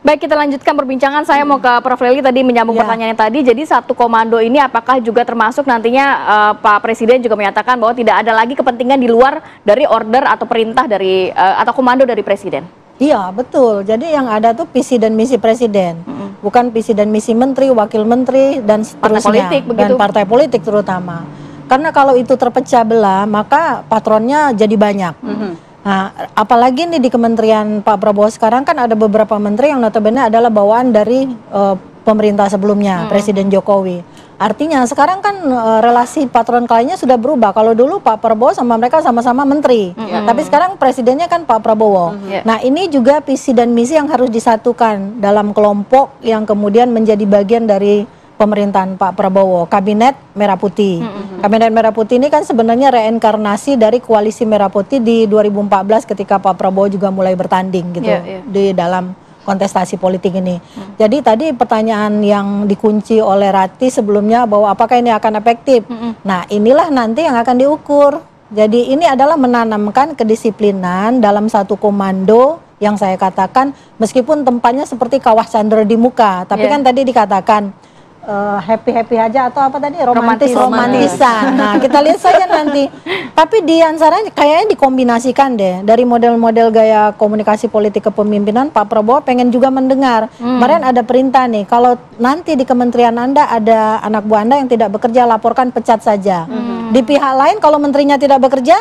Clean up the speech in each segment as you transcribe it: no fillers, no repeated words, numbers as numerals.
Baik, kita lanjutkan perbincangan. Saya mau ke Prof. Lely tadi menyambung pertanyaan yang tadi. Jadi satu komando ini apakah juga termasuk nantinya Pak Presiden juga menyatakan bahwa tidak ada lagi kepentingan di luar dari order atau perintah dari atau komando dari Presiden? Iya, betul. Jadi yang ada tuh visi dan misi Presiden, bukan visi dan misi menteri, wakil menteri, dan seterusnya. Partai politik, begitu? Dan partai politik terutama. Karena kalau itu terpecah belah, maka patronnya jadi banyak. Nah, apalagi nih di Kementerian Pak Prabowo sekarang kan ada beberapa menteri yang notabene adalah bawaan dari pemerintah sebelumnya, Presiden Jokowi. Artinya sekarang kan relasi patron kliennya sudah berubah. Kalau dulu Pak Prabowo sama mereka sama-sama menteri, tapi sekarang presidennya kan Pak Prabowo. Nah, ini juga visi dan misi yang harus disatukan dalam kelompok yang kemudian menjadi bagian dari pemerintahan Pak Prabowo, Kabinet Merah Putih. Kabinet Merah Putih ini kan sebenarnya reinkarnasi dari koalisi Merah Putih di 2014 ketika Pak Prabowo juga mulai bertanding gitu di dalam kontestasi politik ini. Jadi tadi pertanyaan yang dikunci oleh Rati sebelumnya bahwa apakah ini akan efektif. Nah, inilah nanti yang akan diukur. Jadi ini adalah menanamkan kedisiplinan dalam satu komando yang saya katakan meskipun tempatnya seperti kawah candera di muka, tapi kan tadi dikatakan happy aja atau apa tadi romantisan. Nah, kita lihat saja nanti. Tapi di antaranya kayaknya dikombinasikan deh dari model-model gaya komunikasi politik kepemimpinan. Pak Prabowo pengen juga mendengar. Kemarin ada perintah nih, kalau nanti di kementerian Anda ada anak buah Anda yang tidak bekerja, laporkan, pecat saja. Di pihak lain kalau menterinya tidak bekerja,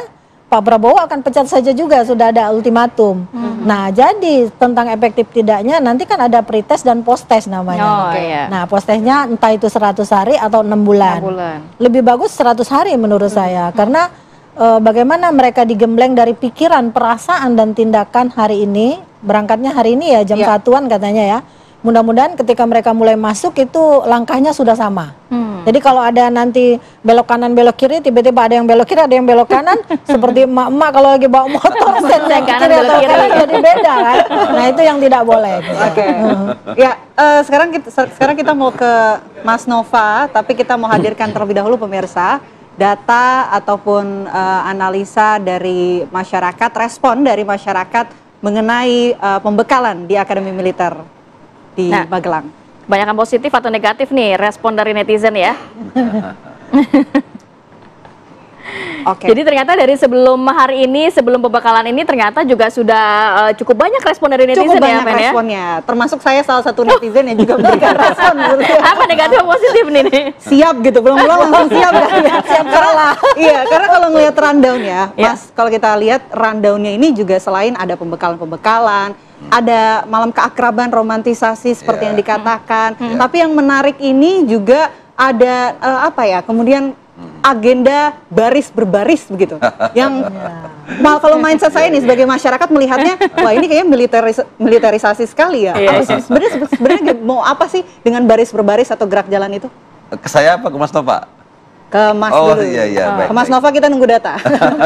Pak Prabowo akan pecat saja juga, sudah ada ultimatum. Nah, jadi tentang efektif tidaknya nanti kan ada pretest dan posttest namanya. Nah, posttestnya entah itu 100 hari atau 6 bulan. Lebih bagus 100 hari menurut saya, karena bagaimana mereka digembleng dari pikiran, perasaan, dan tindakan hari ini, berangkatnya hari ini ya jam 1-an katanya ya. Mudah-mudahan ketika mereka mulai masuk itu langkahnya sudah sama. Jadi kalau ada nanti belok kanan belok kiri, tiba-tiba ada yang belok kiri, ada yang belok kanan, seperti emak-emak kalau lagi bawa motor, yang kiri atau kanan jadi beda kan. Nah, itu yang tidak boleh. Ya, sekarang kita mau ke Mas Nova, tapi kita mau hadirkan terlebih dahulu pemirsa data ataupun analisa dari masyarakat, respon dari masyarakat mengenai pembekalan di Akademi Militer di Magelang. Banyakan positif atau negatif nih respon dari netizen ya? Jadi ternyata dari sebelum hari ini, sebelum pembekalan ini ternyata juga sudah cukup banyak respon dari netizen. Cukup banyak responnya, termasuk saya salah satu netizen yang juga memberikan respon. Apa negatif atau positif nih? Siap gitu, belum langsung siap kan? Siap kalah. Iya, karena kalau ngelihat rundown ya, Mas, kalau kita lihat rundownnya ini juga selain ada pembekalan-pembekalan, ada malam keakraban, romantisasi seperti yang dikatakan. Tapi yang menarik ini juga ada kemudian agenda baris berbaris begitu. Yang kalau mindset saya nih sebagai masyarakat melihatnya, wah ini kayaknya militerisasi sekali ya. Sebenarnya mau apa sih dengan baris berbaris atau gerak jalan itu? Ke saya apa ke Mas Nova? Ke Mas dulu. Baik, ke Mas Nova kita nunggu data.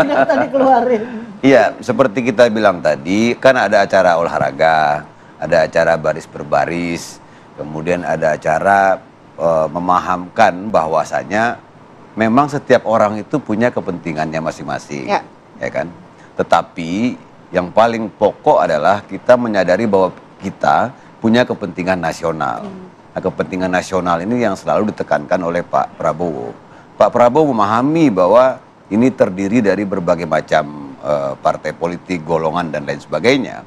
Data dikeluarin. Iya, seperti kita bilang tadi, kan ada acara olahraga, ada acara baris berbaris, kemudian ada acara memahamkan bahwasanya memang setiap orang itu punya kepentingannya masing-masing, ya kan? Tetapi yang paling pokok adalah kita menyadari bahwa kita punya kepentingan nasional. Nah, kepentingan nasional ini yang selalu ditekankan oleh Pak Prabowo. Pak Prabowo memahami bahwa ini terdiri dari berbagai macam partai politik, golongan, dan lain sebagainya.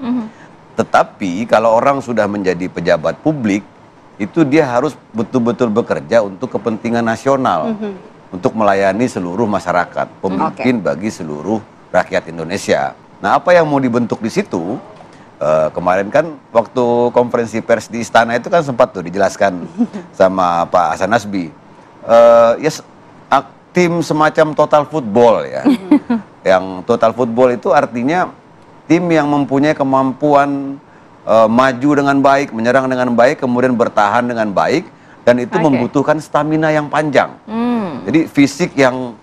Tetapi kalau orang sudah menjadi pejabat publik, itu dia harus betul-betul bekerja untuk kepentingan nasional, untuk melayani seluruh masyarakat, pemimpin bagi seluruh rakyat Indonesia. Nah, apa yang mau dibentuk di situ, kemarin kan waktu konferensi pers di Istana itu kan sempat tuh dijelaskan sama Pak Hasan Nasbi. Tim semacam total football ya. Yang total football itu artinya tim yang mempunyai kemampuan maju dengan baik, menyerang dengan baik, kemudian bertahan dengan baik, dan itu membutuhkan stamina yang panjang. Jadi fisik yang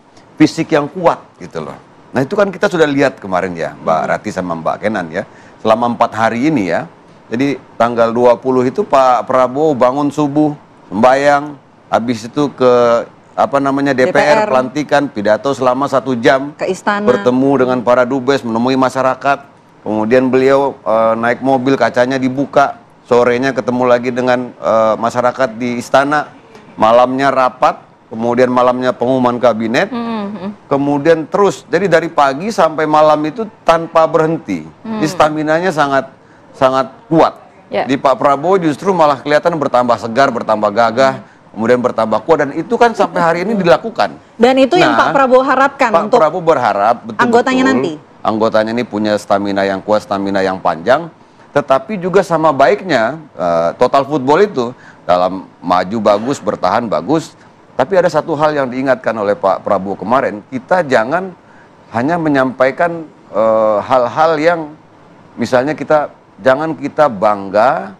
kuat gitu loh. Nah, itu kan kita sudah lihat kemarin ya, Mbak Rati sama Mbak Kenan ya. Selama 4 hari ini ya. Jadi tanggal 20 itu Pak Prabowo bangun subuh, sembahyang, habis itu ke DPR, pelantikan, pidato selama 1 jam ke istana, bertemu dengan para dubes, menemui masyarakat, kemudian beliau naik mobil, kacanya dibuka, sorenya ketemu lagi dengan masyarakat di istana, malamnya rapat, kemudian malamnya pengumuman kabinet, kemudian terus. Jadi dari pagi sampai malam itu tanpa berhenti. Staminanya sangat kuat. Di Pak Prabowo justru malah kelihatan bertambah segar, bertambah gagah, kemudian bertambah kuat, dan itu kan sampai hari ini dilakukan. Dan itu yang Pak Prabowo harapkan Pak untuk Prabowo berharap betul-betul anggotanya nanti. Anggotanya ini punya stamina yang kuat, stamina yang panjang, tetapi juga sama baiknya total football itu dalam maju bagus, bertahan bagus. Tapi ada satu hal yang diingatkan oleh Pak Prabowo kemarin, kita jangan hanya menyampaikan hal-hal yang misalnya jangan kita bangga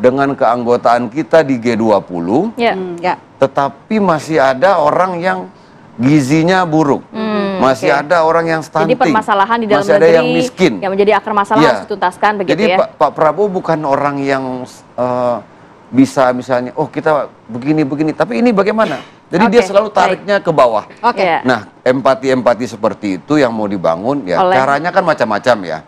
dengan keanggotaan kita di G20, tetapi masih ada orang yang gizinya buruk, masih ada orang yang stunting, jadi permasalahan di dalam masih ada negeri yang miskin, yang menjadi akar masalah harus dituntaskan begitu. Jadi ya. Pak Prabowo bukan orang yang bisa misalnya, oh kita begini, tapi ini bagaimana? Jadi dia selalu tariknya ke bawah. Nah, empati seperti itu yang mau dibangun, ya caranya kan macam-macam ya.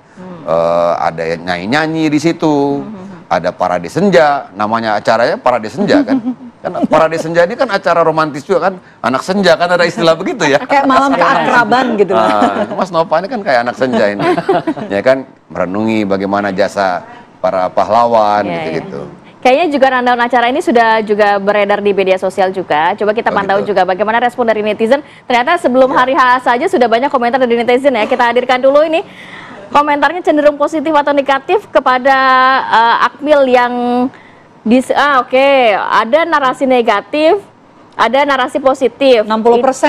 Ada yang nyanyi-nyanyi di situ, ada parade senja, namanya acaranya parade senja kan. Kan parade senja ini kan acara romantis juga kan, anak senja kan, ada istilah begitu ya. Kayak malam keakraban gitu. Mas Nova ini kan kayak anak senja ini, ya kan, merenungi bagaimana jasa para pahlawan gitu-gitu. Kayaknya juga rundown acara ini sudah juga beredar di media sosial juga. Coba kita pantau juga bagaimana respon dari netizen. Ternyata sebelum hari H saja sudah banyak komentar dari netizen ya. Kita hadirkan dulu ini. Komentarnya cenderung positif atau negatif kepada Akmil yang ada narasi negatif, ada narasi positif. 60%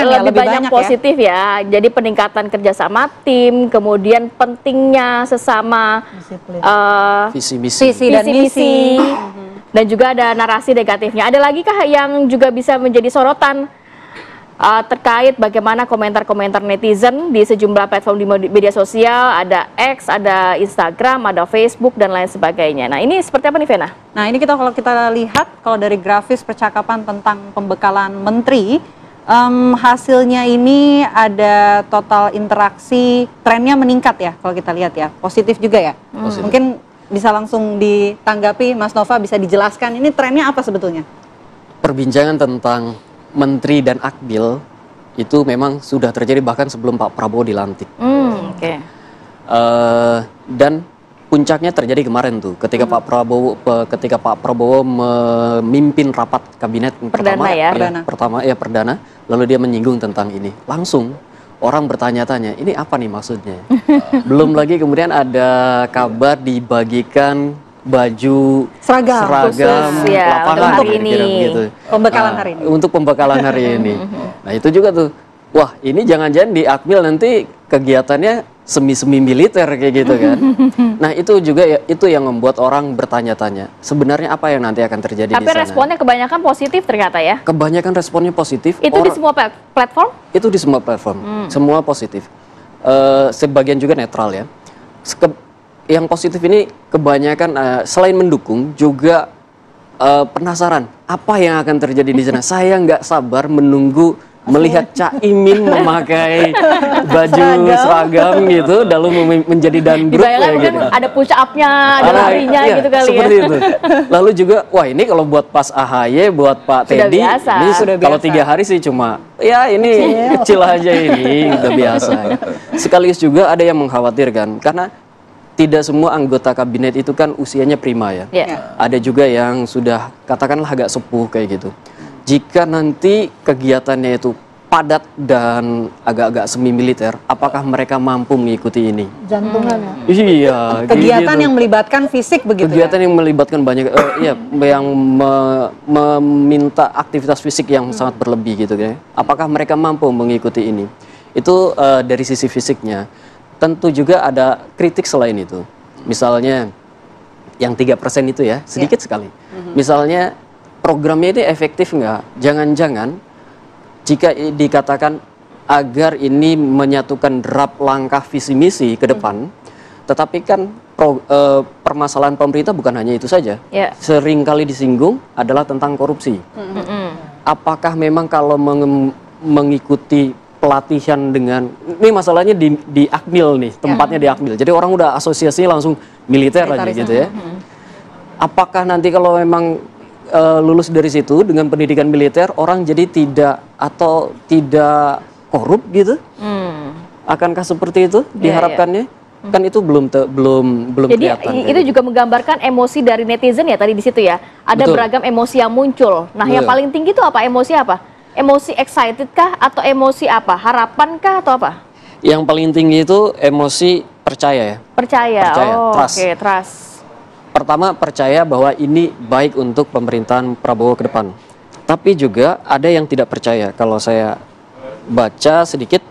ya, lebih banyak positif ya. Jadi peningkatan kerjasama tim, kemudian pentingnya sesama visi dan misi. Dan juga ada narasi negatifnya. Ada lagi kah yang juga bisa menjadi sorotan terkait bagaimana komentar-komentar netizen di sejumlah platform di media sosial? Ada X, ada Instagram, ada Facebook, dan lain sebagainya. Nah, ini seperti apa nih, Vena? Nah, ini kalau kita lihat, kalau dari grafis percakapan tentang pembekalan menteri, hasilnya ini ada total interaksi, trennya meningkat ya, kalau kita lihat ya, positif juga ya. Mungkin bisa langsung ditanggapi, Mas Nova, bisa dijelaskan ini trennya apa sebetulnya? Perbincangan tentang Menteri dan Akmil itu memang sudah terjadi bahkan sebelum Pak Prabowo dilantik. Dan puncaknya terjadi kemarin tuh, ketika Pak Prabowo memimpin rapat kabinet perdana, lalu dia menyinggung tentang ini. Langsung orang bertanya-tanya, ini apa nih maksudnya? Belum lagi kemudian ada kabar dibagikan baju seragam lapangan hari ini. Gitu. Pembekalan hari ini. Untuk pembekalan hari ini. Nah, itu juga tuh, wah ini jangan-jangan di Akmil nanti kegiatannya semi-semi militer kayak gitu kan. Nah, itu juga ya, itu yang membuat orang bertanya-tanya, sebenarnya apa yang nanti akan terjadi di sana. Tapi responnya kebanyakan positif ternyata ya? Kebanyakan responnya positif. Itu di semua platform? Itu di semua platform, semua positif. Sebagian juga netral ya. Yang positif ini kebanyakan selain mendukung juga penasaran apa yang akan terjadi di sana. Saya nggak sabar menunggu melihat Caimin memakai baju seragam gitu, lalu menjadi dandruk kayak gitu. Ada push up-nya, ada larinya gitu kali seperti ya. Itu. Lalu juga, wah ini kalau buat pas AHY, buat Pak Teddy, ini kalau 3 hari sih cuma, ya ini kecil aja ini, udah biasa. Sekaligus juga ada yang mengkhawatirkan, karena tidak semua anggota kabinet itu kan usianya prima ya. Ada juga yang sudah katakanlah agak sepuh kayak gitu. Jika nanti kegiatannya itu padat dan agak-agak semi militer, apakah mereka mampu mengikuti ini? Jantungan ya? Iya. Kegiatan yang melibatkan fisik begitu. Kegiatan yang melibatkan banyak, yang meminta aktivitas fisik yang sangat berlebih gitu ya. Apakah mereka mampu mengikuti ini? Itu dari sisi fisiknya. Tentu juga ada kritik selain itu. Misalnya yang 3% itu ya, sedikit sekali. Misalnya programnya ini efektif nggak? Jangan-jangan jika dikatakan agar ini menyatukan draft langkah visi misi ke depan, tetapi kan permasalahan pemerintah bukan hanya itu saja. Sering kali disinggung adalah tentang korupsi. Apakah memang kalau mengikuti pelatihan dengan, ini masalahnya di Akmil nih, tempatnya di Akmil. Jadi orang udah asosiasinya langsung militer aja gitu ya. apakah nanti kalau memang lulus dari situ dengan pendidikan militer orang jadi tidak korup gitu? Akankah seperti itu diharapkannya? Kan itu belum Jadi kelihatan. itu juga menggambarkan emosi dari netizen ya tadi di situ ya. Ada Betul. beragam emosi yang muncul. Nah, yang Iya. paling tinggi itu apa? Emosi apa? Emosi excited kah atau emosi apa? Harapan kah atau apa? Yang paling tinggi itu emosi percaya ya. Percaya. Percaya, Oh, trust. oke, trust. Pertama, percaya bahwa ini baik untuk pemerintahan Prabowo ke depan. Tapi juga ada yang tidak percaya. Kalau saya baca sedikit,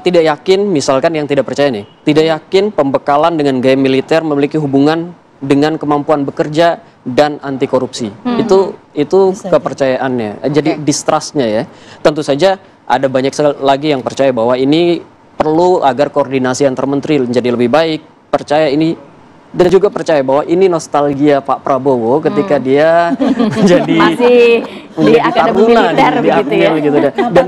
tidak yakin, misalkan yang tidak percaya nih, tidak yakin pembekalan dengan gaya militer memiliki hubungan dengan kemampuan bekerja dan anti korupsi. Itu kepercayaannya. Jadi distrustnya ya. Tentu saja ada banyak lagi yang percaya bahwa ini perlu agar koordinasi antar menteri menjadi lebih baik. Percaya ini. Dan juga percaya bahwa ini nostalgia Pak Prabowo ketika dia jadi Masih di menjadi akademi taruna militer di begitu ya. Akmil gitu deh. Dan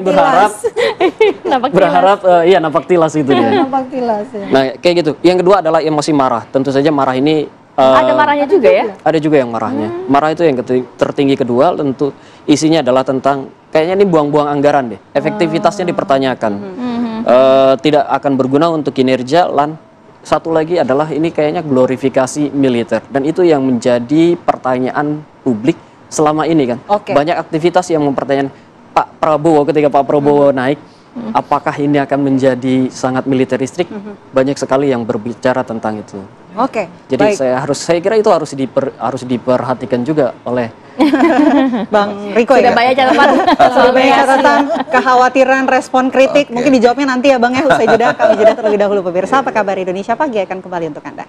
Nampak berharap iya nampak tilas itu dia. Nampak tilas ya. Nah, kayak gitu. Yang kedua adalah emosi marah. Tentu saja marah ini ada marahnya juga ya? ada juga yang marahnya. Marah itu yang tertinggi kedua, tentu isinya adalah tentang kayaknya ini buang-buang anggaran deh. Efektivitasnya dipertanyakan. Tidak akan berguna untuk kinerja. Satu lagi adalah ini kayaknya glorifikasi militer. Dan itu yang menjadi pertanyaan publik selama ini kan. Banyak aktivitas yang mempertanyakan Pak Prabowo ketika Pak Prabowo naik, apakah ini akan menjadi sangat militeristik? Banyak sekali yang berbicara tentang itu. Jadi saya kira itu harus diperhatikan juga oleh Bang Riko Sudah ya. banyak catatan. Sudah banyak catatan, kekhawatiran, respon kritik. Mungkin dijawabnya nanti ya Bang ya, usai jeda. Kami jeda terlebih dahulu pemirsa. Apa kabar Indonesia Pagi akan kembali untuk Anda.